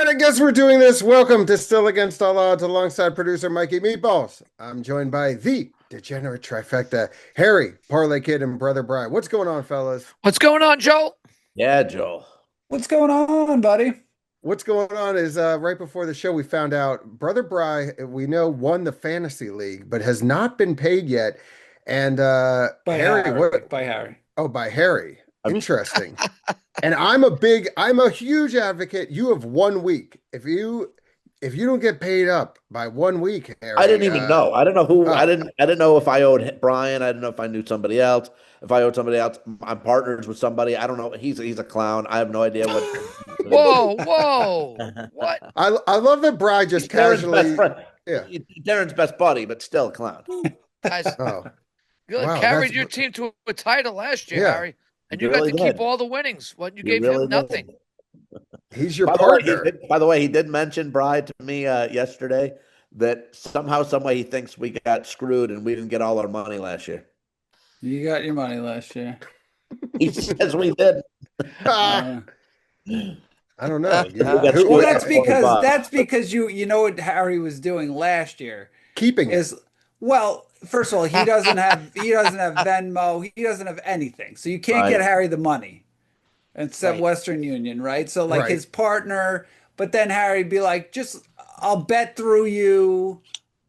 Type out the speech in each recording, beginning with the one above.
I guess we're doing this. Welcome to Still Against All Odds alongside producer Mikey Meatballs. I'm joined by the degenerate trifecta, Harry, Parlay Kid, and Brother Brian. What's going on, fellas? What's going on, Joel? Yeah, Joel. What's going on, buddy? What's going on is right before the show, we found out Brother Bry, we know, won the fantasy league, but has not been paid yet. And By Harry, Harry. what? By Harry. Oh, by Harry. I'm Interesting. And I'm a huge advocate. You have 1 week. If you don't get paid up by 1 week, Harry, I didn't even know. I don't know who. oh, I didn't know if I owed Brian. I didn't know if I knew somebody else. If I owed somebody else, I'm partners with somebody. I don't know. He's a clown. I have no idea what. Whoa. What? I love that Bry just He's Darren's best casually. friend. Yeah. Darren's best buddy, but still a clown. Guys, Oh, you wow, carried that's- your team to a title last year, Yeah. Harry, and You you got really to keep did. all the winnings. What you You gave really him did. nothing. he's your By the way, partner. by the way, he did mention Brian to me yesterday that somehow, some way, he thinks we got screwed and we didn't get all our money last year. You got your money last year. He says we did. Ah, Yeah. I don't know. We got Who- Well, screwed. that's because you know what Harry was doing last year keeping it. is well, first of all, he doesn't have Venmo, he doesn't have anything. So you can't get Right. Harry the money except Right. Western Union, right? So like Right. his partner, but then Harry'd be like, just I'll bet through you.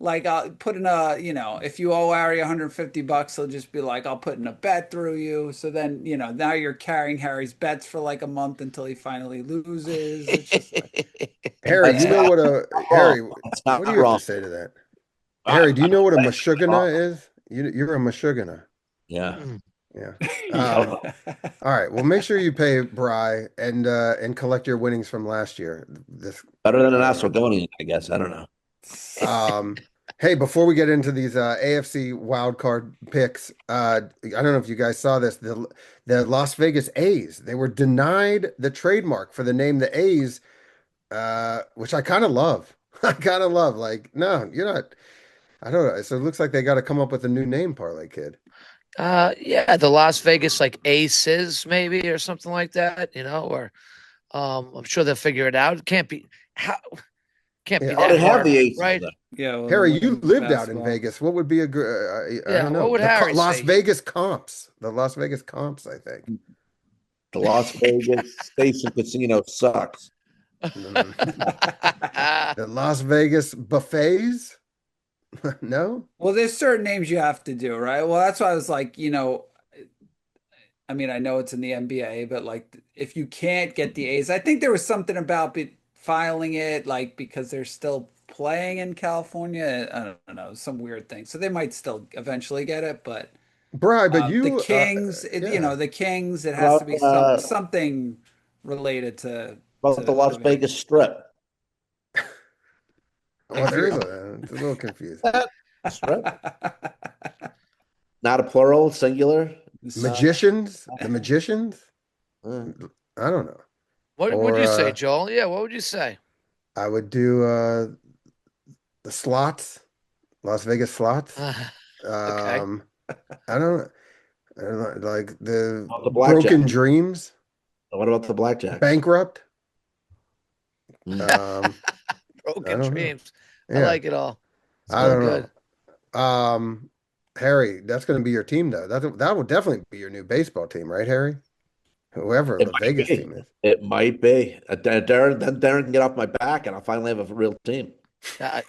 Like I'll put in if you owe Harry $150, he'll just be like, I'll put in a bet through you. So then, now you're carrying Harry's bets for like a month until he finally loses. It's just like, Harry, That's you know not what a Harry? That's not What do you have wrong. to say to that? Harry, do you know what a That's mashugana is? You're a mashugana. Yeah. Yeah. Um, All right. Well, make sure you pay Bry and collect your winnings from last year. This Better than an Aswagonian, I guess. I don't know. Hey, before we get into these AFC wild card picks, I don't know if you guys saw this. The Las Vegas A's, they were denied the trademark for the name the A's, which I kind of love. I kind of love. Like, no, you're not. I don't know. So it looks like they got to come up with a new name, Parlay Kid. Yeah, the Las Vegas like Aces maybe or something like that, or I'm sure they'll figure it out. It can't be Yeah. be Oh, Oh, that they have hard, the Aces, right? though. yeah. Well, Harry, you women's lived out in basketball. Vegas. What would be a good? I Yeah, don't know. what would The Harry Las say? Vegas comps. The Las Vegas comps. I think. The Las Vegas Station Casino sucks. The Las Vegas buffets. No. Well, there's certain names you have to do, right? Well, that's why I was like, I mean, I know it's in the NBA, but like if you can't get the A's, I think there was something about filing it, like because they're still playing in California. I don't know, some weird thing. So they might still eventually get it, but Bri, but you, the Kings, yeah. the Kings, it has to be something related to About the Las to Vegas Strip. Well, there is it's a little confused. Strip? Not a plural, singular. Magicians, the magicians. Uh, I don't know. What Or, would you say, Joel? Yeah, what would you say? I would do the slots, Las Vegas slots. Okay. I don't know, like the About the blackjack. broken dreams, What about the blackjack? bankrupt. Mm. I Broken don't know. dreams. I Yeah, like it all. It's I all don't good. know. Harry, that's going to be your team though. That will definitely be your new baseball team, right, Harry? Whoever It the might Vegas be. team is. It might be. Darren can get off my back, and I'll finally have a real team.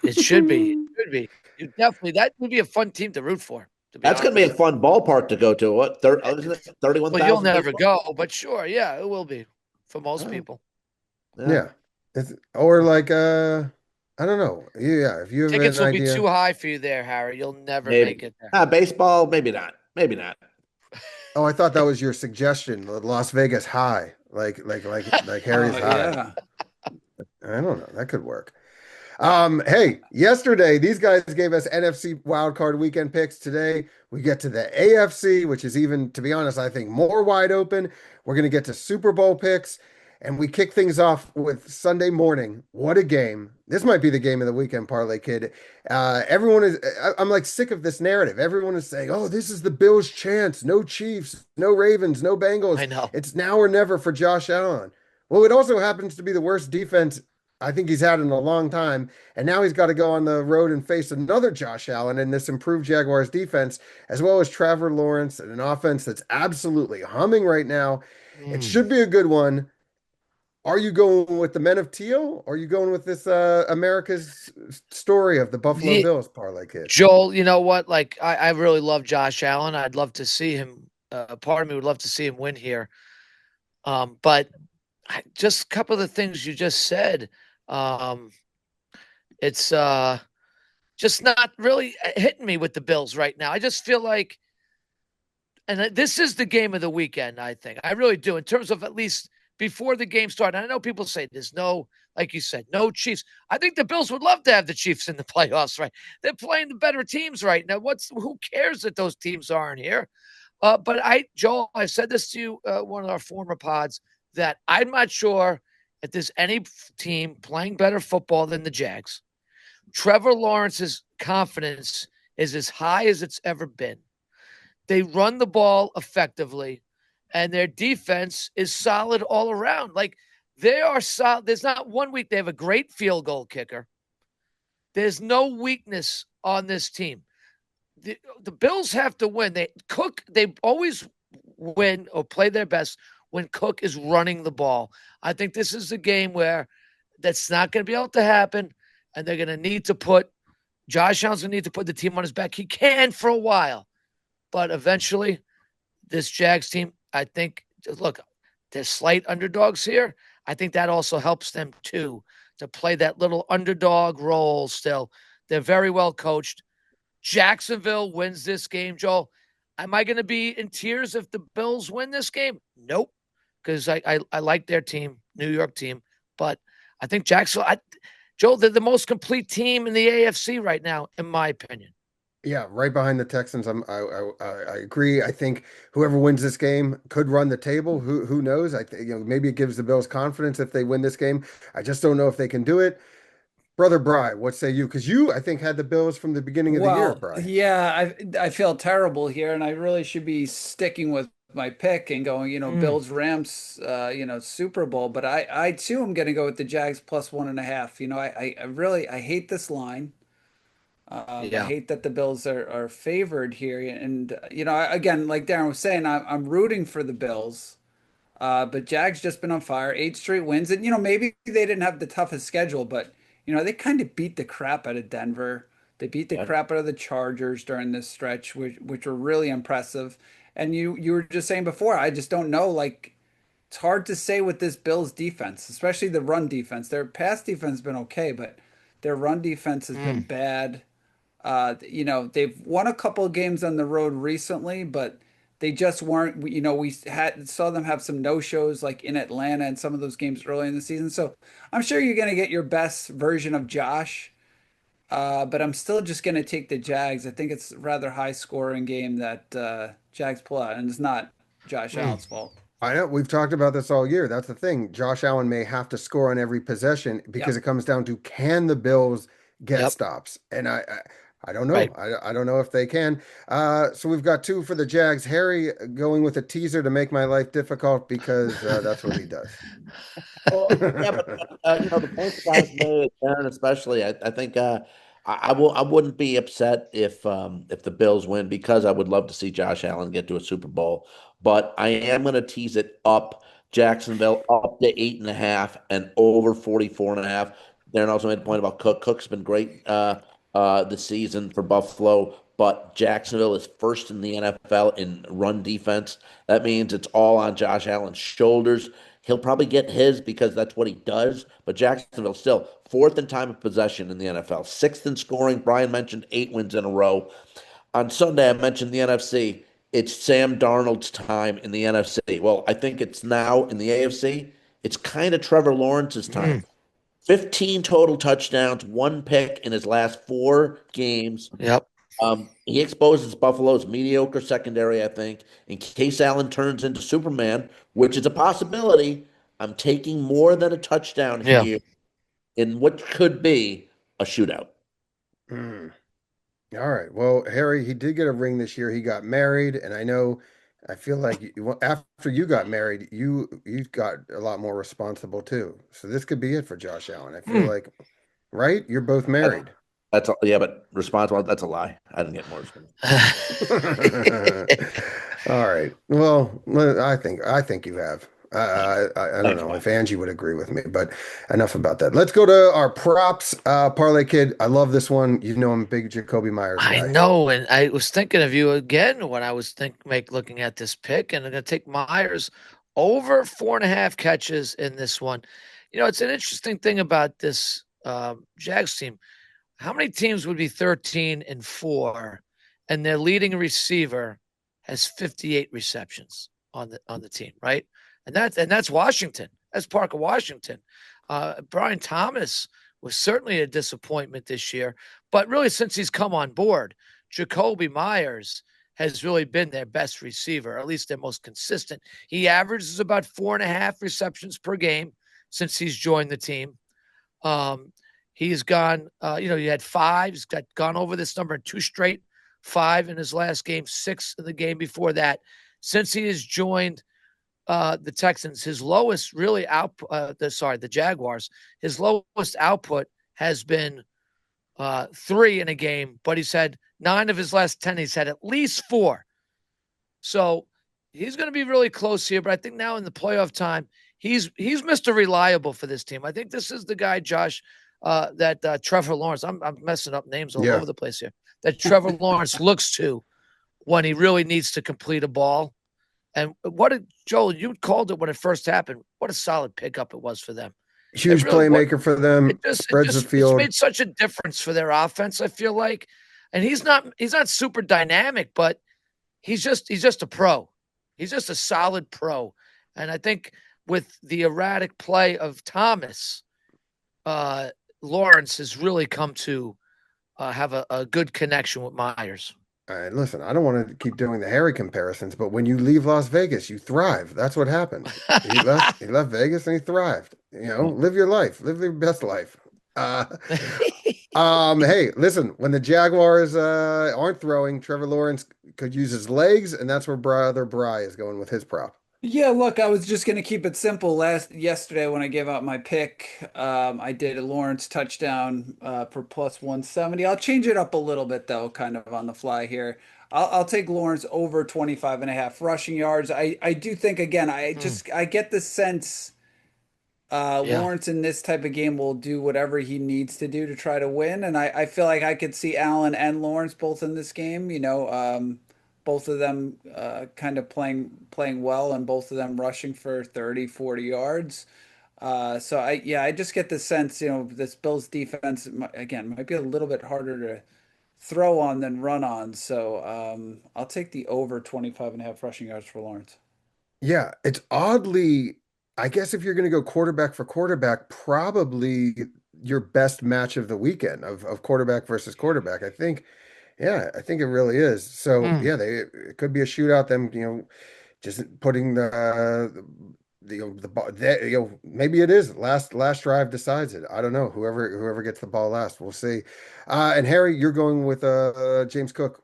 It should be. It should be. You definitely that would be a fun team to root for. To be That's going to be a honest. fun ballpark to go to. What? 31,000. Well, you'll never go, but sure, yeah, it will be for most Oh. people. Yeah. Or like I don't know. Yeah, if you have Tickets an will be idea. too high for you there, Harry. You'll never Maybe. make it there. Baseball, maybe not. Maybe not. Oh, I thought that was your suggestion, the Las Vegas High, like Harry's Oh, High. yeah. I don't know. That could work. Hey, yesterday these guys gave us NFC wildcard weekend picks. Today we get to the AFC, which is even, to be honest, I think more wide open. We're gonna get to Super Bowl picks, and we kick things off with Sunday morning. What a game! This might be the game of the weekend, Parlay Kid. Everyone is. I'm like sick of this narrative. Everyone is saying, "Oh, this is the Bills' chance. No Chiefs, no Ravens, no Bengals. I know. It's now or never for Josh Allen." Well, it also happens to be the worst defense I think he's had in a long time. And now he's got to go on the road and face another Josh Allen in this improved Jaguars defense, as well as Trevor Lawrence and an offense that's absolutely humming right now. It Mm. should be a good one. Are you going with the Men of Teal? Or are you going with this America's story of the Buffalo Yeah, Bills parlay kid? Joel, you know what? Like, I really love Josh Allen. I'd love to see him. Part of me would love to see him win here. But just a couple of the things you just said, um, it's just not really hitting me with the Bills right now. I just feel like, and this is the game of the weekend, I think. I really do, in terms of at least before the game started. I know people say there's no, like you said, no Chiefs. I think the Bills would love to have the Chiefs in the playoffs, right? They're playing the better teams right now. Who cares that those teams aren't here? Joel, I said this to you, one of our former pods, that I'm not sure if there's any team playing better football than the Jags. Trevor Lawrence's confidence is as high as it's ever been. They run the ball effectively, and their defense is solid all around. Like, they are solid. There's not one week they have a great field goal kicker. There's no weakness on this team. The Bills have to win. They always win or play their best when Cook is running the ball. I think this is a game where that's not going to be able to happen, and they're going to need to put Josh Allen's going to need to put the team on his back. He can for a while, but eventually, this Jags team, I think, look, they're slight underdogs here. I think that also helps them too to play that little underdog role still. They're very well coached. Jacksonville wins this game, Joel. Am I going to be in tears if the Bills win this game? Nope, because I like their team, New York team. But I think Jacksonville, Joel, they're the most complete team in the AFC right now, in my opinion. Yeah, right behind the Texans. I agree. I think whoever wins this game could run the table. Who knows? I think maybe it gives the Bills confidence if they win this game. I just don't know if they can do it. Brother Bry, what say you? Because you, I think, had the Bills from the beginning of the year, Well, Bry. yeah, I feel terrible here, and I really should be sticking with my pick and going, Mm, Bills Rams, Super Bowl. But I too am going to go with the Jags plus 1.5. I hate this line. I yeah. hate that the Bills are favored here, and again, like Darren was saying, I'm rooting for the Bills. But Jags just been on fire, 8 straight wins, and maybe they didn't have the toughest schedule, but they kind of beat the crap out of Denver. They beat the Yeah. crap out of the Chargers during this stretch, which were really impressive. And you were just saying before, I just don't know. Like, it's hard to say with this Bills defense, especially the run defense. Their pass defense has been okay, but their run defense has been Mm, bad. They've won a couple of games on the road recently, but they just weren't. We had saw them have some no-shows like in Atlanta and some of those games early in the season. So I'm sure you're going to get your best version of Josh, but I'm still just going to take the Jags. I think it's a rather high scoring game that Jags pull out, and it's not Josh mm. Allen's fault. I know we've talked about this all year. That's the thing. Josh Allen may have to score on every possession because Yep. it comes down to can the Bills get Yep. stops? And I don't know. Right. I don't know if they can. So we've got two for the Jags. Harry going with a teaser to make my life difficult because that's what he does. Well, yeah, but the point the guys made, Aaron especially, I think I wouldn't be upset if the Bills win because I would love to see Josh Allen get to a Super Bowl. But I am going to tease it up Jacksonville up to 8.5 and over 44.5. Darren also made a point about Cook. Cook's been great this season for Buffalo, but Jacksonville is first in the NFL in run defense. That means it's all on Josh Allen's shoulders. He'll probably get his because that's what he does. But Jacksonville still fourth in time of possession in the NFL, sixth in scoring. Brian mentioned 8 wins in a row. On Sunday, I mentioned the NFC. It's Sam Darnold's time in the NFC. Well, I think it's now in the AFC. It's kind of Trevor Lawrence's time. Mm, 15 total touchdowns, one pick in his last 4 games. yep. He exposes Buffalo's mediocre secondary, I think. In case Allen turns into Superman, which is a possibility, I'm taking more than a touchdown Yeah. here in what could be a shootout. Mm. All right. Well, Harry, he did get a ring this year. He got married, and I know I feel like after you got married, you got a lot more responsible too. So this could be it for Josh Allen. I feel Hmm. like, right? You're both That- married. yeah, but responsible, that's a lie. I didn't get more responsible. All right. Well, I think you have. I don't Thanks, know Mike. if Angie would agree with me, but enough about that. Let's go to our props. Parlay Kid, I love this one. You know I'm a big Jacoby Myers I guy. know, and I was thinking of you again when I was looking at this pick, and I'm going to take Myers over 4.5 catches in this one. It's an interesting thing about this Jags team. How many teams would be 13-4, and their leading receiver has 58 receptions on the team, right? And that's Washington. That's Parker Washington. Brian Thomas was certainly a disappointment this year, but really since he's come on board, Jacoby Myers has really been their best receiver, or at least their most consistent. He averages about 4.5 receptions per game since he's joined the team. Um, he's gone, he had five. He's gone over this number in two straight, five in his last game, six in the game before that. Since he has joined the Texans, his lowest really the Jaguars, his lowest output has been three in a game, but he's had 9 of his last 10. He's had at least 4. So he's going to be really close here. But I think now in the playoff time, he's Mr. Reliable for this team. I think this is the guy, Josh, that Trevor Lawrence. I'm messing up names all Yeah. over the place here. That Trevor Lawrence looks to when he really needs to complete a ball. And what did Joel? You called it when it first happened. What a solid pickup it was for them. It Huge really was. playmaker for them, spreads the It's field. made such a difference for their offense. I feel like, and he's not super dynamic, but he's just a pro. He's just a solid pro. And I think with the erratic play of Thomas, Lawrence has really come to have a good connection with Myers. Listen, I don't want to keep doing the Harry comparisons, but when you leave Las Vegas, you thrive. That's what happened. He left Vegas and he thrived. Live your life, live your best life. Uh, hey, listen, when the Jaguars aren't throwing, Trevor Lawrence could use his legs, and that's where brother Bry is going with his prop. Yeah, look, I was just gonna keep it simple. Yesterday when I gave out my pick, I did a Lawrence touchdown for plus 170. I'll change it up a little bit though, kind of on the fly here. I'll take Lawrence over 25.5 rushing yards. I do think again, Mm, I get the sense yeah. Lawrence in this type of game will do whatever he needs to do to try to win. And I feel like I could see Allen and Lawrence both in this game, both of them kind of playing well and both of them rushing for 30, 40 yards. So I just get the sense, this Bills defense again might be a little bit harder to throw on than run on. So I'll take the over 25.5 rushing yards for Lawrence. Yeah, it's oddly, I guess if you're going to go quarterback for quarterback, probably your best match of the weekend of quarterback versus quarterback. Yeah, I think it really is. So Mm. yeah, it could be a shootout. Them, just putting the ball. Maybe it is last drive decides it. I don't know. Whoever gets the ball last, we'll see. And Harry, you're going with James Cook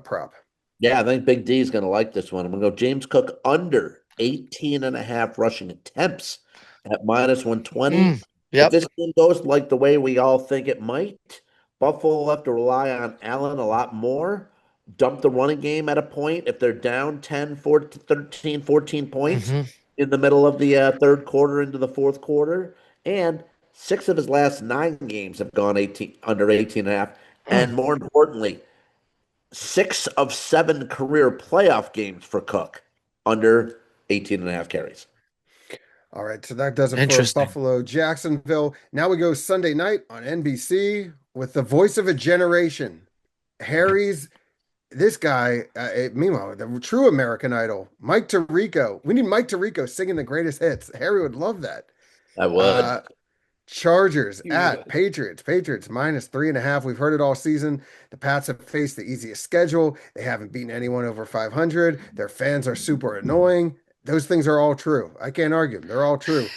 prop. Yeah, I think Big D is going to like this one. I'm going to go James Cook under 18.5 rushing attempts at minus 120. Mm. If Yep. this game goes like the way we all think it might, Buffalo will have to rely on Allen a lot more, dump the running game at a point. If they're down 10, 14, 13, 14 points Hmm. in the middle of the third quarter into the fourth quarter, and 6 of his last 9 games have gone 18 under 18.5. Mm. And more importantly, 6 of 7 career playoff games for Cook under 18.5 carries. All right, so that does it for Interesting. Buffalo, Jacksonville. Now we go Sunday night on NBC with the voice of a generation, Harry's. This guy, meanwhile, the true American Idol, Mike Tirico. We need Mike Tirico singing the greatest hits. Harry would love that. I would. Uh, Chargers You at would. Patriots. Patriots minus 3.5. We've heard it all season. The Pats have faced the easiest schedule. They haven't beaten anyone over 500. Their fans are super annoying. Those things are all true. I can't argue. They're all true.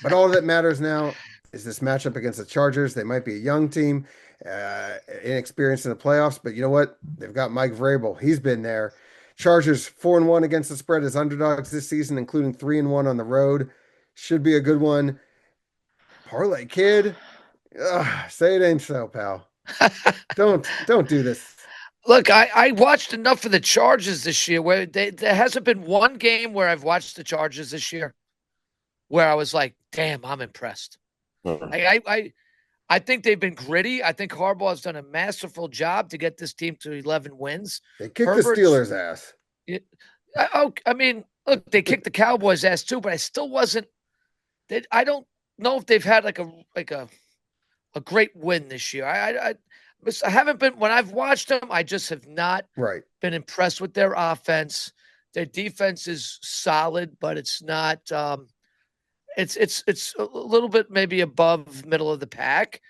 But all that matters now is this matchup against the Chargers. They might be a young team, inexperienced in the playoffs, but you know what? They've got Mike Vrabel. He's been there. Chargers 4-1 against the spread as underdogs this season, including 3-1 on the road. Should be a good one. Parlay kid. Ugh, say it ain't so, pal. Don't do this. Look, I watched enough of the Chargers this year where there hasn't been one game where I've watched the Chargers this year where I was like, damn, I'm impressed. I think they've been gritty. I think Harbaugh has done a masterful job to get this team to 11 wins. They kicked the Steelers' ass. I mean, look, they kicked the Cowboys' ass too, but I still wasn't. I don't know if they've had like a great win this year. I haven't been when I've watched them. I just have not been impressed with their offense. Their defense is solid, but it's not. It's a little bit maybe above middle of the pack.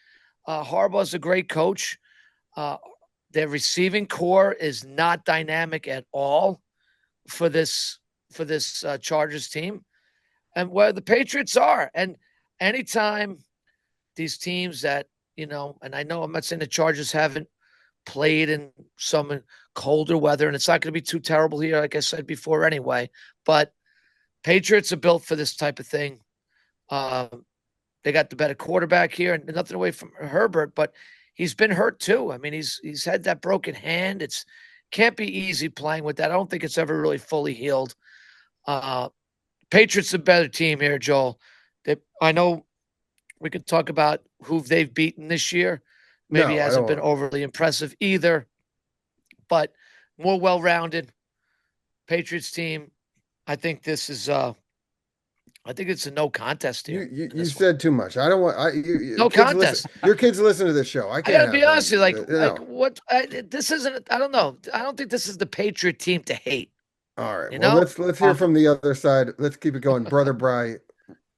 Harbaugh's a great coach. Their receiving core is not dynamic at all for this Chargers team, and where the Patriots are. And anytime these teams that and I know I'm not saying the Chargers haven't played in some colder weather, and it's not going to be too terrible here, like I said before, anyway. But Patriots are built for this type of thing. They got the better quarterback here, and nothing away from Herbert, but he's been hurt too. I mean, he's had that broken hand. It's can't be easy playing with that. I don't think it's ever really fully healed. Patriots are a better team here, Joel. I know we could talk about who they've beaten this year. Maybe hasn't been overly impressive either, but more well-rounded Patriots team. I think this is I think it's a no contest here. You said too much. I don't want. No contest. Your kids listen to this show. I can't. I gotta be honest with you. Like what? This isn't. I don't know. I don't think this is the Patriot team to hate. All right. Well, let's hear from the other side. Let's keep it going, brother Bry.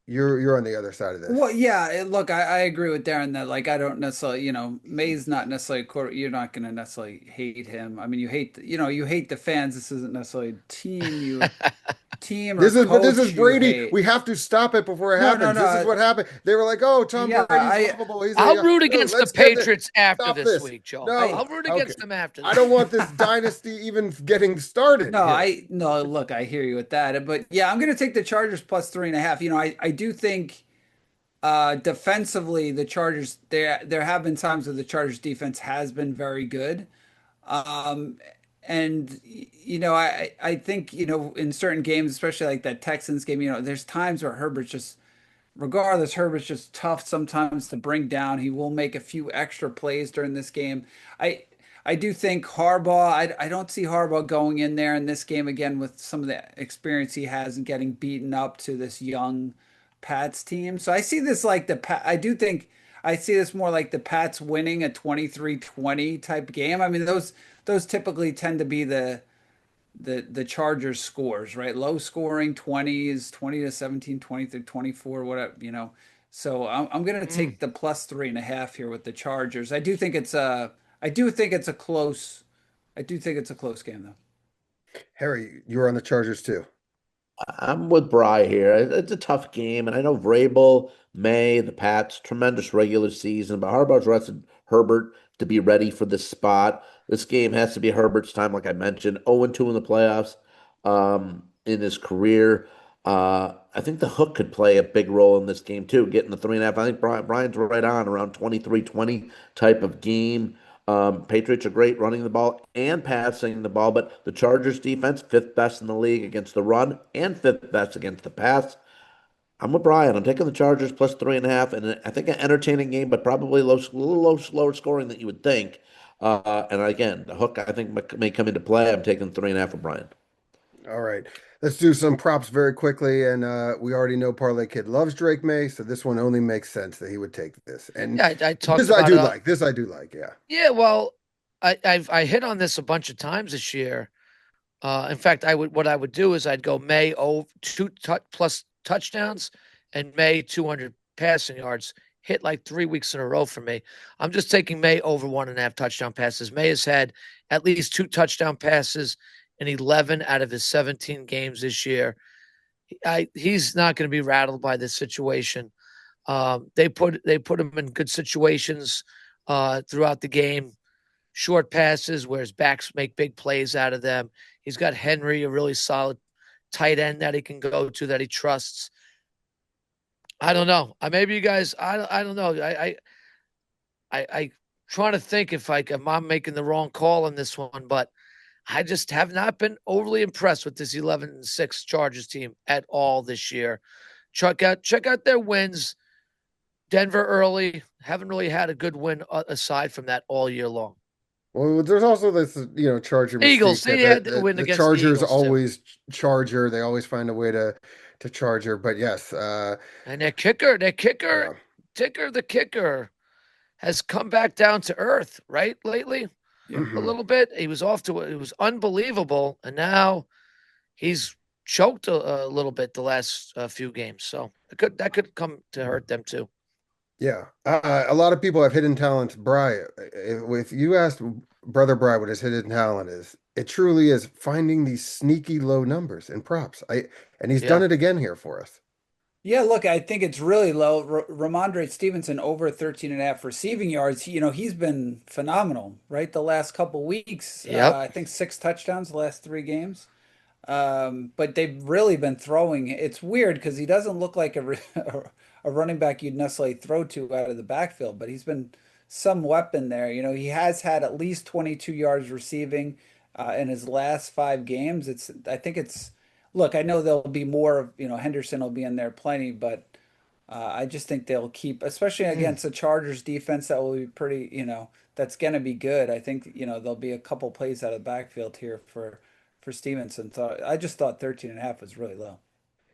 You're on the other side of this. Well, yeah. Look, I agree with Darren that like I don't necessarily, May's not necessarily you're not going to necessarily hate him. I mean, you hate the fans. This isn't necessarily team or this coach is Brady. hate. We have to stop it before it happens. No, this is what happened. They were like, "Oh, Tom Brady's lovable." I'll root against the Patriots after this week, Joe. No, I'll root against them after this. I don't want this dynasty even getting started. No, look, I hear you with that, but yeah, I'm going to take the Chargers plus 3.5. I do think defensively the Chargers there have been times where the Chargers defense has been very good. And I think in certain games, especially like that Texans game, there's times where Herbert's just tough sometimes to bring down. He will make a few extra plays during this game. I do think Harbaugh, I don't see Harbaugh going in there in this game again with some of the experience he has and getting beaten up to this young Pats team. So I see this like I do think I see this more like the Pats winning a 23-20 type game. I mean, those typically tend to be the Chargers scores, right? Low scoring 20s, 20-17, 20-24, whatever, So I'm going to take the plus 3.5 here with the Chargers. I do think it's a close game though. Harry, you're on the Chargers too. I'm with Bry here. It's a tough game, and I know Vrabel, May, the Pats, tremendous regular season, but Harbaugh's rested Herbert to be ready for this spot. This game has to be Herbert's time, like I mentioned. 0-2 in the playoffs in his career. I think the hook could play a big role in this game too, getting the 3.5. I think Brian's right on around 23-20 type of game. Patriots are great running the ball and passing the ball, but the Chargers defense, 5th best in the league against the run and 5th best against the pass. I'm with Brian. I'm taking the Chargers plus 3.5, and I think an entertaining game, but probably a little slower scoring than you would think. And again, the hook I think may come into play. I'm taking 3.5 for Brian. All right. Let's do some props very quickly. And we already know Parlay Kid loves Drake May, so this one only makes sense that he would take this. And yeah, I talked this about, I do like. Yeah. Yeah, well, I hit on this a bunch of times this year. In fact, what I would do is I'd go May plus touchdowns and May 200 passing yards. Hit like 3 weeks in a row for me. I'm just taking May over 1.5 touchdown passes. May has had at least 2 touchdown passes in 11 out of his 17 games this year. He's not going to be rattled by this situation. They put him in good situations throughout the game. short passes where his backs make big plays out of them. He's got Henry, a really solid tight end that he can go to that he trusts. I don't know. Maybe you guys. I don't know. I trying to think if I'm making the wrong call on this one, but I just have not been overly impressed with this 11-6 Chargers team at all this year. Check out their wins. Denver early, haven't really had a good win aside from that all year long. Well, there's also this, Charger Eagles, mystique they that had to win the against the Chargers Eagles too. always Charger. They always find a way to Charger. But yes, And their kicker, yeah. the kicker has come back down to earth, right? Lately, Yeah. a Mhm. little bit. He was off to it was unbelievable, and now he's choked a little bit the last few games. So that could come to hurt them too. Yeah. A lot of people have hidden talents. Bry, if you asked Brother Bry what his hidden talent is, it truly is finding these sneaky low numbers and props. And he's Yeah, done it again here for us. Yeah, look, I think it's really low. Ramondre Stevenson over 13 and a half receiving yards. He's been phenomenal, right? The last couple weeks, yep, I think 6 touchdowns the last 3 games. But they've really been throwing. It's weird because he doesn't look like a running back you'd necessarily throw to out of the backfield, but he's been some weapon there. He has had at least 22 yards receiving in his last 5 games. I think it's, look, I know there'll be more of, Henderson will be in there plenty, but I just think they'll keep, especially Hmm. against the Chargers defense that will be pretty, that's going to be good. I think, there'll be a couple plays out of the backfield here for Stevenson. So I just thought 13 and a half was really low.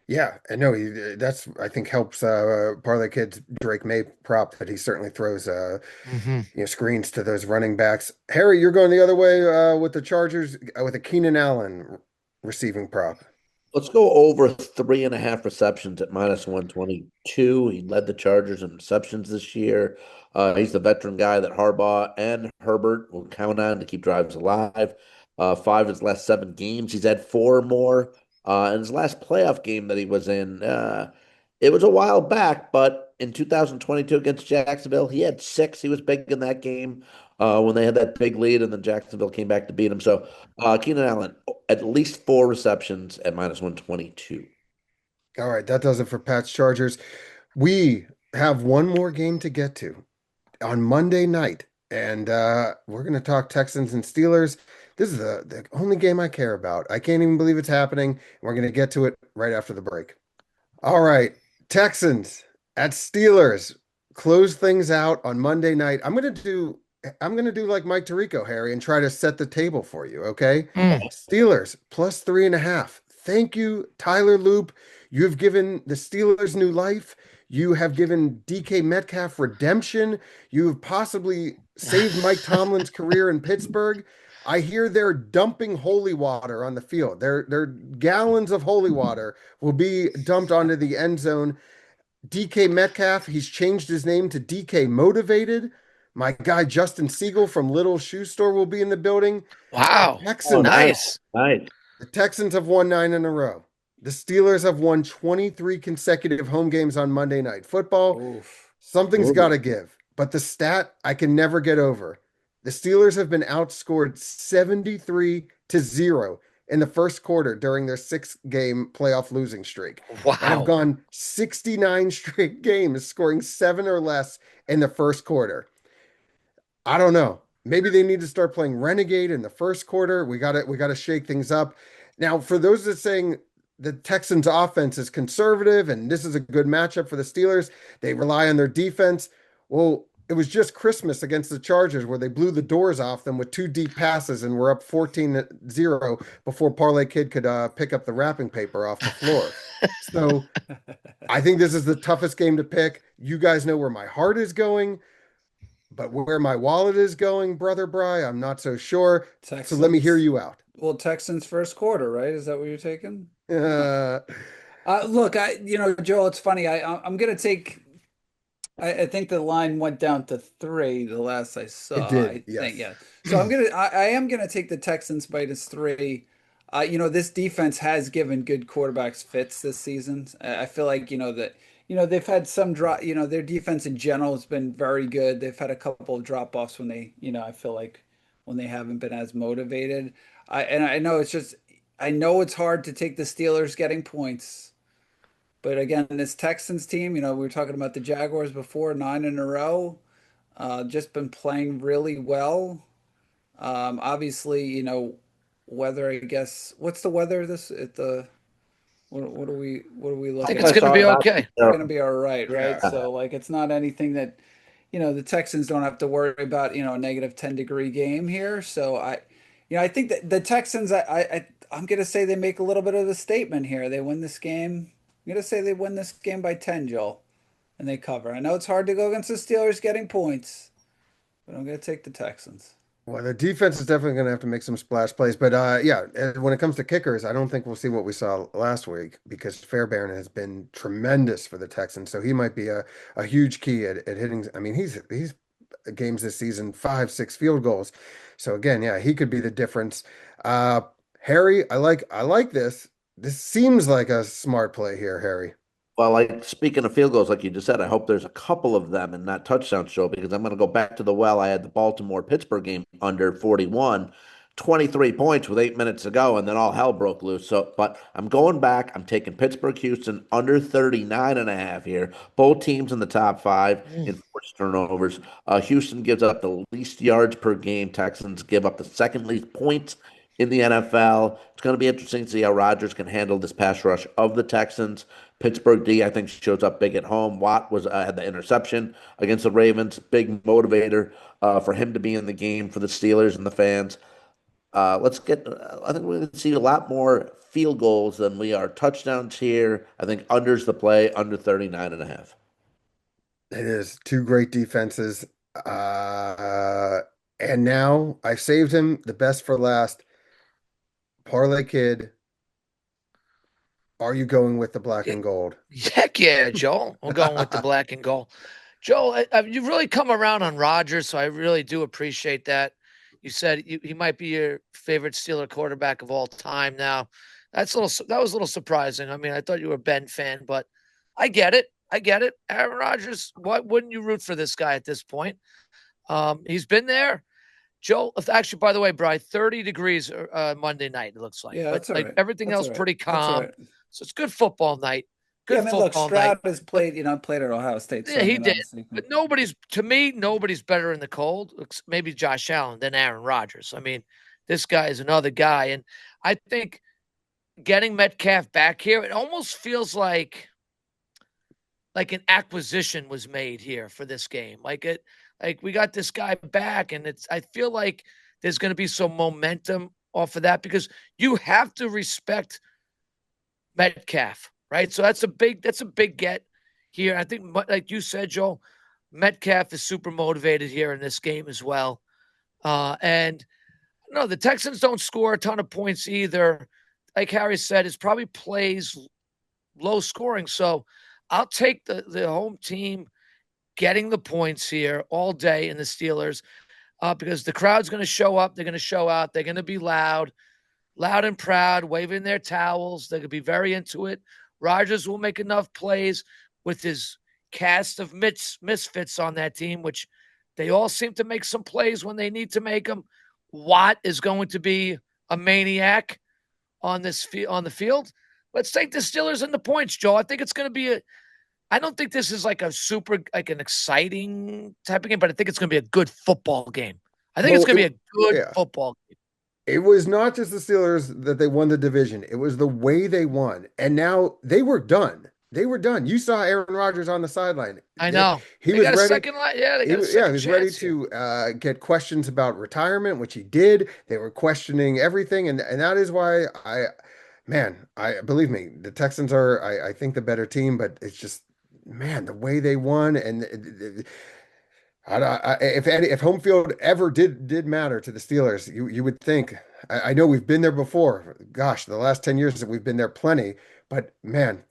Yeah, I know that's I think helps Parlay Kids Drake May prop that he certainly throws mm-hmm. screens to those running backs. Harry, you're going the other way with the Chargers with a Keenan Allen receiving prop. Let's go over 3.5 receptions at -122. He led the Chargers in receptions this year. He's the veteran guy that Harbaugh and Herbert will count on to keep drives alive. 5 of his last 7 games, he's had 4 more. In his last playoff game that he was in, it was a while back, but in 2022 against Jacksonville, he had 6. He was big in that game when they had that big lead, and then Jacksonville came back to beat him. So Keenan Allen, at least 4 receptions at -122. All right, that does it for Pat's Chargers. We have one more game to get to on Monday night, and we're going to talk Texans and Steelers. This is the only game I care about. I can't even believe it's happening. We're going to get to it right after the break. All right, Texans at Steelers close things out on Monday night. I'm gonna do like Mike Tirico, Harry, and try to set the table for you. Okay, Mm. Steelers +3.5. Thank you, Tyler Loop. You have given the Steelers new life. You have given DK Metcalf redemption. You have possibly saved Mike Tomlin's career in Pittsburgh. I hear they're dumping holy water on the field. They're gallons of holy water will be dumped onto the end zone. DK Metcalf, he's changed his name to DK Motivated. My guy Justin Siegel from Little Shoe Store will be in the building. The Wow, Oh, Texans, nice. nice. Nice. the Texans have won 9 in a row. The Steelers have won 23 consecutive home games on Monday Night Football. Oof. Something's got Ooh. to give. But the stat I can never get over. The Steelers have been outscored 73-0 in the first quarter during their 6 game playoff losing streak and have Wow. gone 69 straight games scoring 7 or less in the first quarter. I don't know. Maybe they need to start playing Renegade in the first quarter. We got to shake things up. Now, for those that saying the Texans offense is conservative and this is a good matchup for the Steelers, they rely on their defense. Well, it was just Christmas against the Chargers where they blew the doors off them with 2 deep passes and were up 14-0 before Parlay Kid could pick up the wrapping paper off the floor. So I think this is the toughest game to pick. You guys know where my heart is going. But where my wallet is going, Brother Bry, I'm not so sure. So let me hear Texans. you out. Well, Texans first quarter, right? Is that what you're taking? Uh, Look, Joel, it's funny. I'm gonna take. I think the line went down to 3 the last I it saw. did, I think, yes. yeah. So I am gonna take the Texans -3. This defense has given good quarterbacks fits this season. I feel like, that, they've had some drop, their defense in general has been very good. They've had a couple of drop offs when they, I feel like when they haven't been as motivated. I know I know it's hard to take the Steelers getting points, but again, this Texans team, we were talking about the Jaguars before, 9 in a row, just been playing really well. Obviously, weather, I guess. What's the weather this at the what are we I looking think I it's at? going to saw be about okay. Going to be all right, right? Yeah. So like it's not anything that the Texans don't have to worry about, a negative 10-degree game here. So I think that the Texans, I'm gonna say they make a little bit of a statement here. They win this game. I'm gonna say they win this game by 10, Joel, and they cover. I know it's hard to go against the Steelers getting points, but I'm gonna take the Texans. Well, the defense is definitely going to have to make some splash plays, but yeah, and when it comes to kickers, I don't think we'll see what we saw last week because Fairbairn has been tremendous for the Texans, so he might be a huge key at hitting. I mean, he's games this season, 5, 6 field goals. So again, yeah, he could be the difference. Uh, Harry, I like this. This seems like a smart play here, Harry. Well, like speaking of field goals, like you just said, I hope there's a couple of them and not touchdown show because I'm going to go back to the well. I had the Baltimore Pittsburgh game under 41, 23 points with 8 minutes to go, and then all hell broke loose. So, but I'm going back. I'm taking Pittsburgh Houston under 39.5 here. Both teams in the top five Mm. in forced turnovers. Houston gives up the least yards per game. Texans give up the second least points in the NFL. It's going to be interesting to see how Rodgers can handle this pass rush of the Texans. Pittsburgh D, I think, shows up big at home. Watt was had the interception against the Ravens, big motivator for him to be in the game for the Steelers and the fans. Let's get. I think we're going to see a lot more field goals than we are touchdowns here. I think unders the play under 39.5. It is two great defenses. Uh, and now I saved him the best for last. Parlay Kid, are you going with the black Yeah, and gold? heck yeah, Joel. I'm going with the black and gold. Joel, you've really come around on Rodgers, so I really do appreciate that. You said he might be your favorite Steeler quarterback of all time. Now, that was a little surprising. I mean, I thought you were a Ben fan, but I get it. I get it. Aaron Rodgers, why wouldn't you root for this guy at this point? He's been there. Joel, actually, by the way, Bri, 30 degrees Monday night, it looks like. Yeah, But that's all like right. everything That's else all right. pretty That's all calm. right. So it's good football night. Yeah, I Good mean, look, football night. Stroud has But played at Ohio State, so yeah, he did. obviously. But to me, nobody's better in the cold, maybe Josh Allen, than Aaron Rodgers. I mean, this guy is another guy. And I think getting Metcalf back here, it almost feels like an acquisition was made here for this game. Like we got this guy back, and I feel like there's going to be some momentum off of that because you have to respect Metcalf, right? So that's a big get here. I think, like you said, Joel, Metcalf is super motivated here in this game as well. And no, the Texans don't score a ton of points either. Like Harry said, it's probably plays low scoring. So I'll take the home team getting the points here all day in the Steelers because the crowd's going to show up. They're going to show out. They're going to be loud and proud, waving their towels. They're going to be very into it. Rodgers will make enough plays with his cast of misfits on that team, which they all seem to make some plays when they need to make them. Watt is going to be a maniac on the field. Let's take the Steelers and the points, Joe. I think it's going to be I don't think this is like a super, like an exciting type of game, but I think it's going to be a good football game. I think it's Well, going to be a good yeah. football game. It was not just the Steelers that they won the division. It was the way they won. And now they were done. They were done. You saw Aaron Rodgers on the sideline. I know. He They was got a ready. second line. Yeah, they He got a was, yeah, he second was ready chance here. to get questions about retirement, which he did. They were questioning everything, and that is why I believe me, the Texans are I think the better team, but it's just man the way they won and. If home field ever did matter to the Steelers, you would think. I know we've been there before. Gosh, the last 10 years that we've been there plenty. But man,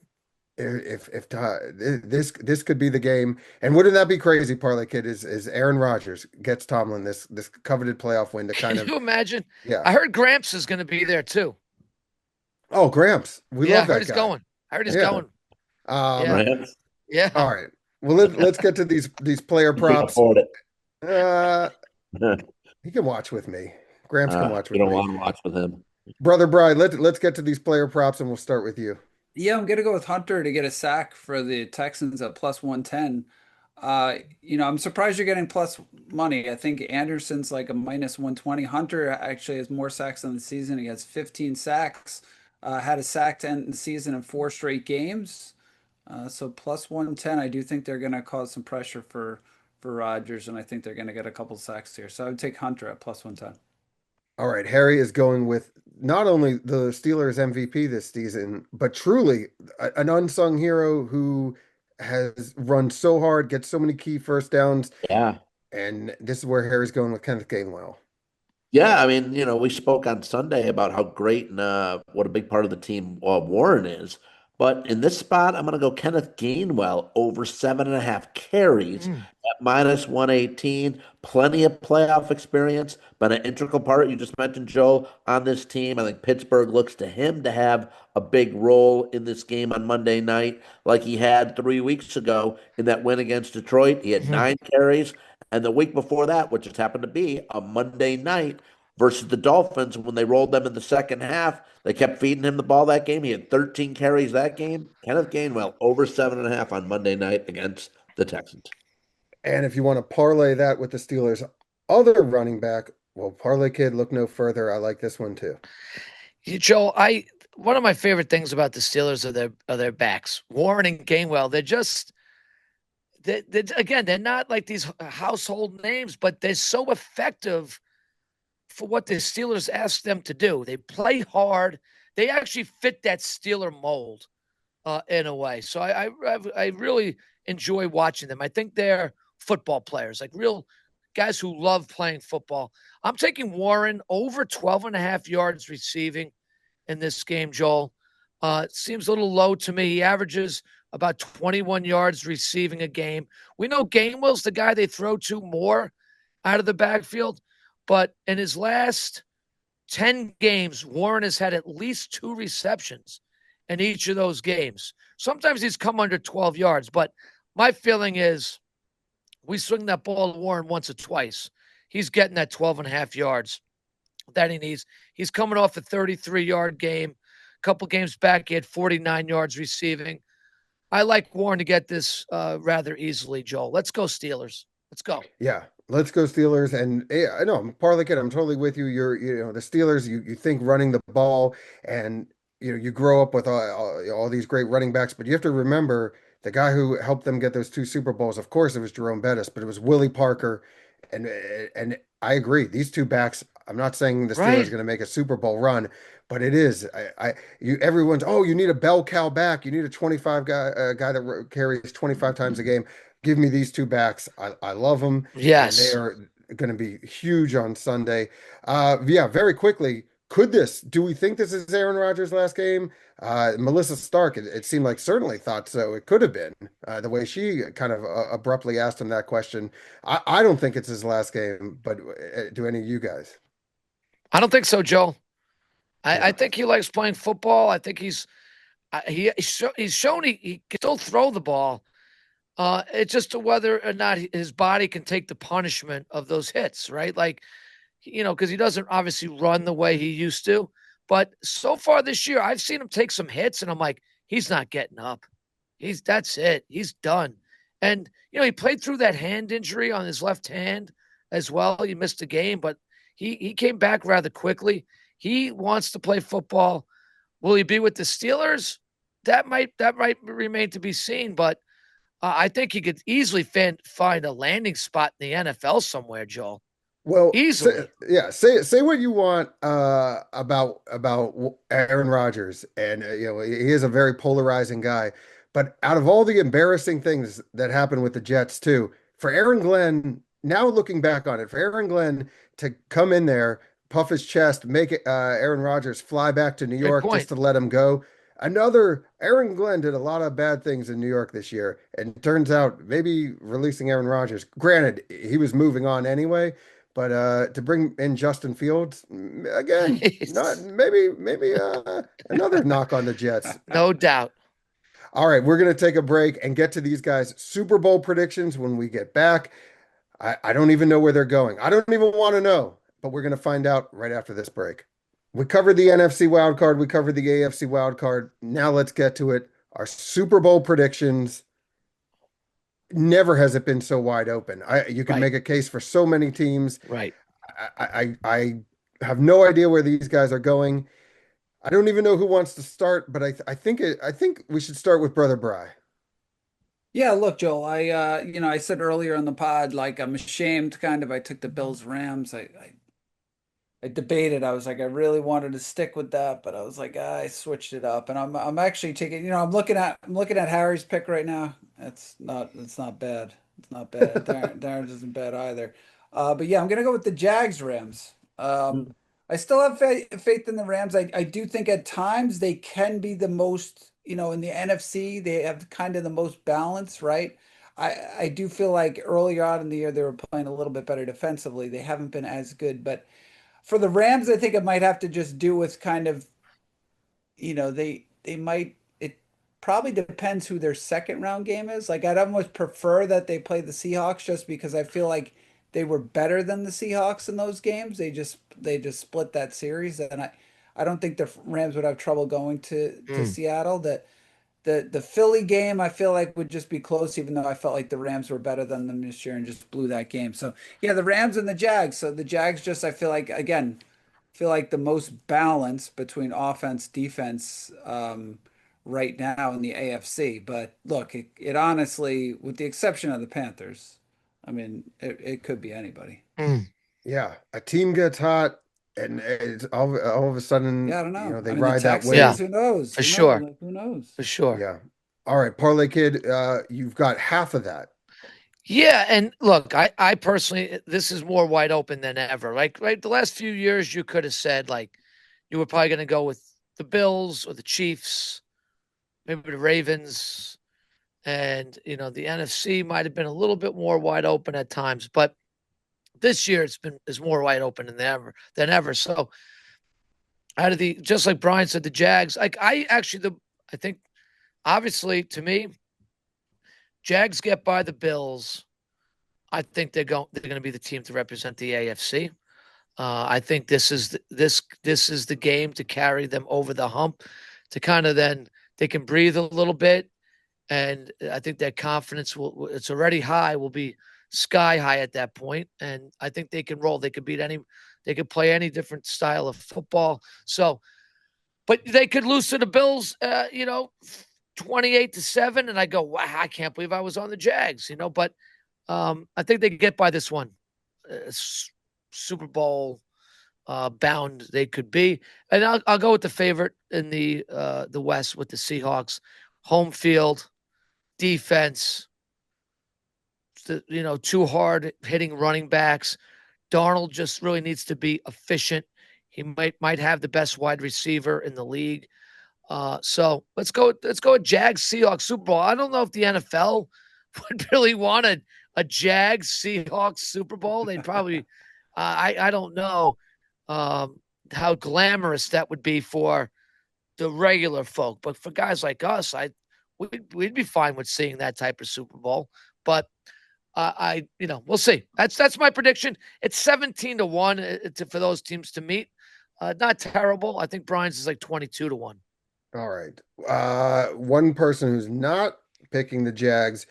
if this could be the game, and wouldn't that be crazy, Parlay Kid? Is Aaron Rodgers gets Tomlin this coveted playoff win to kind Can of you imagine? yeah. I heard Gramps is going to be there too. Oh, Gramps, we Yeah, I love heard that he's guy. going. I heard he's Yeah. going. Yeah. Rams, Yeah. All right. Well, let's get to these player you can't props. afford it. Uh, He can watch with me. Gramps can watch You with don't me. want to watch with him. Brother Bride, let's get to these player props and we'll start with you. Yeah, I'm gonna go with Hunter to get a sack for the Texans at plus 110. I'm surprised you're getting plus money. I think Anderson's like a minus 120. Hunter actually has more sacks on the season. He has 15 sacks. Had a sack to end the season in four straight games. So plus 110, I do think they're gonna cause some pressure for Rodgers, and I think they're gonna get a couple sacks here. So I would take Hunter at plus 110. All right, Harry is going with not only the Steelers MVP this season, but truly an unsung hero who has run so hard, gets so many key first downs, Yeah. and this is where Harry's going with Kenneth Gainwell. Yeah, I mean, we spoke on Sunday about how great and what a big part of the team Warren is. But in this spot, I'm going to go Kenneth Gainwell over 7.5 carries Mm. at minus 118. Plenty of playoff experience, but an integral part. You just mentioned Joe on this team. I think Pittsburgh looks to him to have a big role in this game on Monday night, like he had 3 weeks ago in that win against Detroit. He had Mhm. 9 carries. And the week before that, which just happened to be a Monday night versus the Dolphins, when they rolled them in the second half, they kept feeding him the ball that game. He had 13 carries that game. Kenneth Gainwell over 7.5 on Monday night against the Texans. And if you want to parlay that with the Steelers' other running back, well, parlay kid, look no further. I like this one too. Joe, I one of my favorite things about the Steelers are their backs. Warren and Gainwell, they're not like these household names, but they're so effective for what the Steelers ask them to do. They play hard. They actually fit that Steeler mold in a way. So I really enjoy watching them. I think they're football players, like real guys who love playing football. I'm taking Warren over 12 and a half yards receiving in this game, Joel. It seems a little low to me. He averages about 21 yards receiving a game. We know Gainwell's the guy they throw to more out of the backfield, but in his last 10 games, Warren has had at least 2 receptions in each of those games. Sometimes he's come under 12 yards, but my feeling is we swing that ball to Warren once or twice. He's getting that 12 and a half yards that he needs. He's coming off a 33-yard game. A couple games back, he had 49 yards receiving. I like Warren to get this rather easily, Joel. Let's go Steelers. Let's go. Yeah, let's go Steelers. And yeah, I know, parlay kid, I'm totally with you. The Steelers. You think running the ball, and you grow up with all these great running backs, but you have to remember the guy who helped them get those two Super Bowls. Of course, it was Jerome Bettis, but it was Willie Parker, and I agree. These two backs. I'm not saying the Steelers are Right. going to make a Super Bowl run, but it is. Everyone's, oh, you need a bell cow back. You need a 25 guy that carries 25 times a game. Give me these two backs. I love them, and they Yes. are going to be huge on Sunday. Yeah, very quickly. Do we think this is Aaron Rodgers' last game? Melissa Stark, it seemed like certainly thought so. It could have been the way she kind of abruptly asked him that question. I don't think it's his last game, but do any of you guys? I don't think so, Joe. I Yeah. think he likes playing football. I think he's shown he can still throw the ball. It's just to whether or not his body can take the punishment of those hits, right? Like, because he doesn't obviously run the way he used to. But so far this year, I've seen him take some hits, and I'm like, he's not getting up. That's it. He's done. And he played through that hand injury on his left hand as well. He missed a game, but he came back rather quickly. He wants to play football. Will he be with the Steelers? That might remain to be seen, but I think he could easily find a landing spot in the NFL somewhere, Joel. Well, Easily. yeah, say what you want about Aaron Rodgers, and he is a very polarizing guy. But out of all the embarrassing things that happened with the Jets too, for Aaron Glenn, now looking back on it, for Aaron Glenn to come in there, puff his chest, make it, Aaron Rodgers fly back to New Great York just point. to let him go. Another Aaron Glenn did a lot of bad things in New York this year, and turns out maybe releasing Aaron Rodgers. Granted, he was moving on anyway. But to bring in Justin Fields, again, not maybe another knock on the Jets. No doubt. All right, we're going to take a break and get to these guys' Super Bowl predictions when we get back. I don't even know where they're going. I don't even want to know, but we're going to find out right after this break. We covered the NFC wild card. We covered the AFC wild card. Now let's get to it. Our Super Bowl predictions. Never has it been so wide open. You can Right. make a case for so many teams. Right. I have no idea where these guys are going. I don't even know who wants to start, but I think we should start with Brother Bry. Yeah, look, Joel, I said earlier in the pod, like I'm ashamed kind of I took the Bills Rams. I debated. I was like, I really wanted to stick with that, but I was like, I switched it up, and I'm actually taking. I'm looking at Harry's pick right now. It's not bad. It's not bad. Darren's isn't bad either. But yeah, I'm gonna go with the Jags Rams. I still have faith in the Rams. I do think at times they can be the most, in the NFC, they have kind of the most balance, right? I do feel like earlier on in the year they were playing a little bit better defensively. They haven't been as good, but for the Rams, I think it might have to just do with kind of, they might it probably depends who their second round game is. Like I'd almost prefer that they play the Seahawks just because I feel like they were better than the Seahawks in those games. They just split that series, and I don't think the Rams would have trouble going to Mm. Seattle. The Philly game I feel like would just be close, even though I felt like the Rams were better than them this year and just blew that game. So yeah, the Rams and the Jags. So the Jags just I feel like again feel like the most balance between offense defense right now in the AFC. But look, it honestly, with the exception of the Panthers, I mean it could be anybody. Mm. Yeah, a team gets hot, and it's all of a sudden, Yeah, I don't know. they I mean the ride that Yeah, Texans, wave. who knows? for Who knows? sure. Like, who knows? For sure. Yeah. All right, Parlay Kid, you've got half of that. Yeah, and look, I personally, this is more wide open than ever. Like, right, the last few years, you could have said like you were probably going to go with the Bills or the Chiefs, maybe the Ravens, and the NFC might have been a little bit more wide open at times, but this year is more wide open than ever. So out of the just like Brian said, the Jags, like I think obviously to me, Jags get by the Bills. I think they're going to be the team to represent the AFC. I think this is the game to carry them over the hump, to kind of then they can breathe a little bit, and I think their confidence it's already high, will be sky high at that point, and I think they can roll. They could play any different style of football. So, but they could lose to the Bills, 28-7, and I go, wow, I can't believe I was on the Jags, but I think they get by this one. Super Bowl bound they could be, and I'll go with the favorite in the West with the Seahawks. Home field, defense, two hard hitting running backs. Darnold just really needs to be efficient. He might have the best wide receiver in the league. So let's go with Jags Seahawks Super Bowl. I don't know if the NFL would really want a Jags Seahawks Super Bowl. They'd probably I don't know how glamorous that would be for the regular folk, but for guys like us, we'd be fine with seeing that type of Super Bowl. But we'll see. That's my prediction. It's 17-1 for those teams to meet. Not terrible. I think Brian's is like 22-1. All right. One person who's not picking the Jags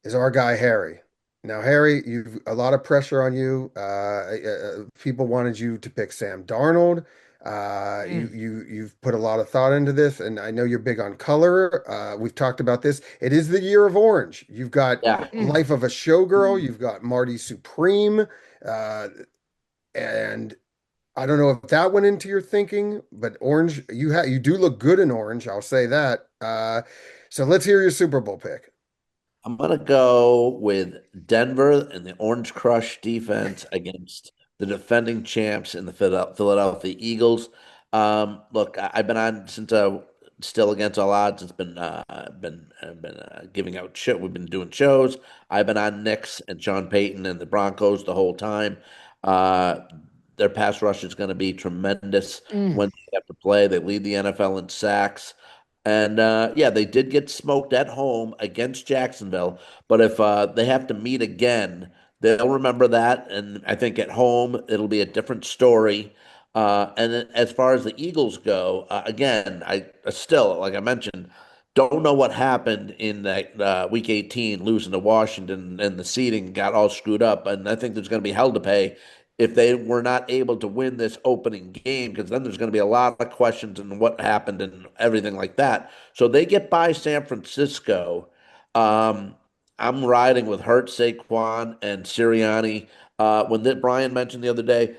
is our guy Harry. Now, Harry, you've a lot of pressure on you. People wanted you to pick Sam Darnold. You've put a lot of thought into this, and I know you're big on color. We've talked about this. It is the year of orange. You've got Yeah. Life of a Showgirl. You've got Marty Supreme, and I don't know if that went into your thinking, but orange, you do look good in orange. I'll say that. So let's hear your Super Bowl pick. I'm gonna go with Denver and the Orange Crush defense against the defending champs in the Philadelphia Eagles. Look, I've been on since still against all odds. It's been giving out shit. We've been doing shows. I've been on Knicks and Sean Payton and the Broncos the whole time. Uh, their pass rush is going to be tremendous when they have to play. They lead the NFL in sacks. And yeah, they did get smoked at home against Jacksonville. But if they have to meet again, they'll remember that. And I think at home, it'll be a different story. And then as far as the Eagles go, again, I still, like I mentioned, don't know what happened in that week 18, losing to Washington, and the seeding got all screwed up. And I think there's going to be hell to pay if they were not able to win this opening game, because then there's going to be a lot of questions and what happened and everything like that. So they get by San Francisco. Um, I'm riding with Hurt, Saquon, and Sirianni. Brian mentioned the other day,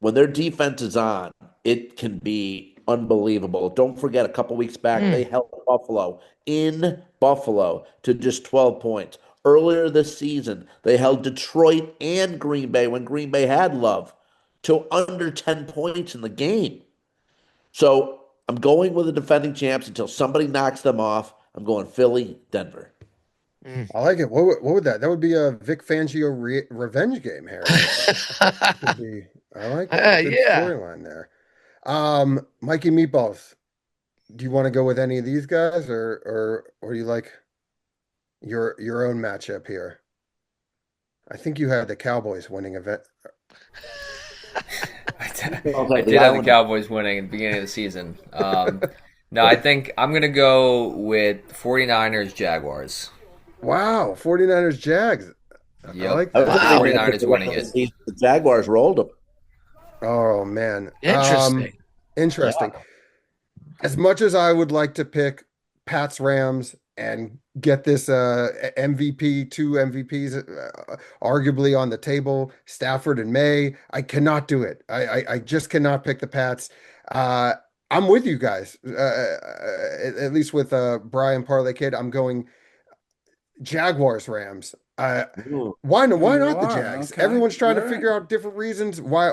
when their defense is on, it can be unbelievable. Don't forget, a couple weeks back, they held Buffalo in Buffalo to just 12 points. Earlier this season, they held Detroit and Green Bay when Green Bay had Love to under 10 points in the game. So I'm going with the defending champs until somebody knocks them off. I'm going Philly, Denver. I like it. What would that? That would be a Vic Fangio revenge game, Harry. Could be. I like that. Good Yeah. storyline there. Mikey Meatballs. Do you want to go with any of these guys, or do you like your own matchup here? I think you had the Cowboys winning event. I did have the Cowboys winning at the beginning of the season. No, I think I'm going to go with 49ers Jaguars. Wow, 49ers Jags. Yep. I like I was that. thinking Wow. 49ers winning the it. season, the Jaguars rolled them. Oh man. Interesting. Interesting. As much as I would like to pick Pats Rams and get this MVP, two MVPs arguably on the table, Stafford and May, I cannot do it. I just cannot pick the Pats. I'm with you guys. At least with Brian Parlay Kid, I'm going Jaguars Rams. Why not? Why You not the are, Jags? okay. Everyone's trying to All figure out different reasons. Why?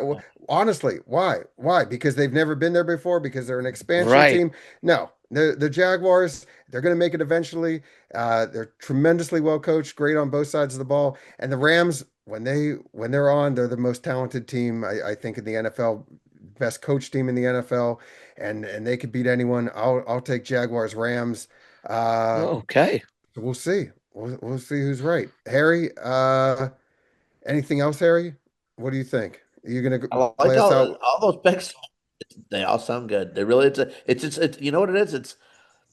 Honestly, why? Why? Because they've never been there before. Because they're an expansion Right. team. No, the Jaguars. They're going to make it eventually. They're tremendously well coached, great on both sides of the ball. And the Rams, when they're on, they're the most talented team I think in the NFL, best coach team in the NFL, and they could beat anyone. I'll take Jaguars Rams. Okay. We'll see. We'll see who's right. Harry, anything else, Harry? What do you think? Are you gonna I like play us out? all those picks. They all sound good. They really, it's you know what it is?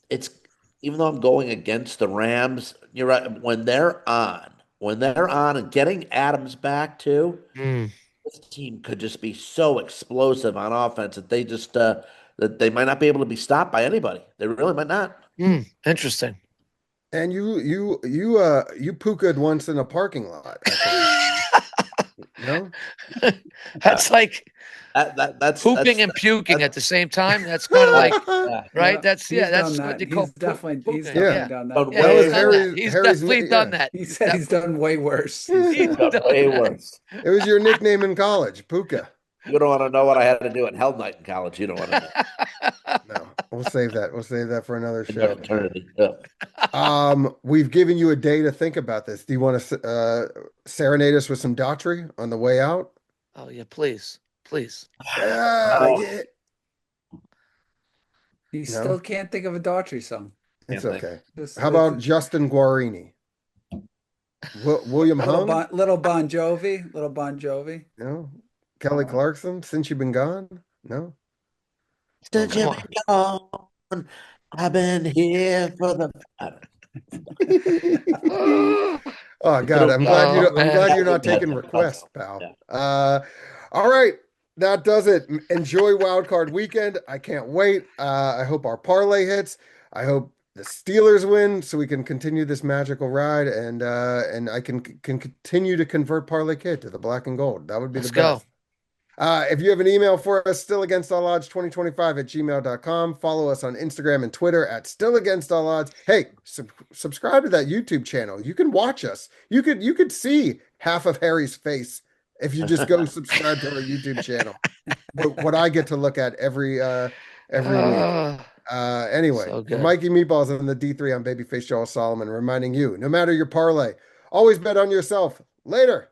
It's even though I'm going against the Rams, you're right. When they're on and getting Adams back too, Mm. this team could just be so explosive on offense that they just that they might not be able to be stopped by anybody. They really might not. Interesting. And you pukaed once in a parking lot, I think. No? That's like That's pooping and puking at the same time. That's kind of like, yeah. right? Yeah, That's he's that's done what that. they call He's definitely pooping. Yeah. done But that. Yeah, That he's was done Harry's- that. He's Harry's- definitely done yeah. that. He said he's done way worse. He's done Way that. worse. It was your nickname in college, Puka. You don't want to know what I had to do at Hell Night in college. You don't want to know. No, we'll save that. We'll save that for another In show. eternity. Yeah. We've given you a day to think about this. Do you want to serenade us with some Daughtry on the way out? Oh yeah, please. Oh. Yeah. He No? still can't think of a Daughtry song. It's Can't think. okay. Just- How about Justin Guarini? William little Hung? Little Bon Jovi? Little Bon Jovi? No. Kelly Clarkson? Since You've Been Gone? No. Since you've been gone, I've been here for the. Oh God, I'm glad Oh, I'm man. glad you're not taking requests, pal. All right, that does it. Enjoy Wild Card Weekend. I can't wait. I hope our parlay hits. I hope the Steelers win so we can continue this magical ride, and I can continue to convert Parlay Kid to the black and gold. That would be Let's the go. best. If you have an email for us, stillagainstallodds2025@gmail.com. Follow us on Instagram and Twitter at stillagainstallodds. Hey, subscribe to that YouTube channel. You can watch us. You could see half of Harry's face if you just go subscribe to our YouTube channel. What I get to look at every week. Anyway, So for good. Mikey Meatballs and the D3, I'm Babyface Joel Solomon, reminding you, no matter your parlay, always bet on yourself. Later.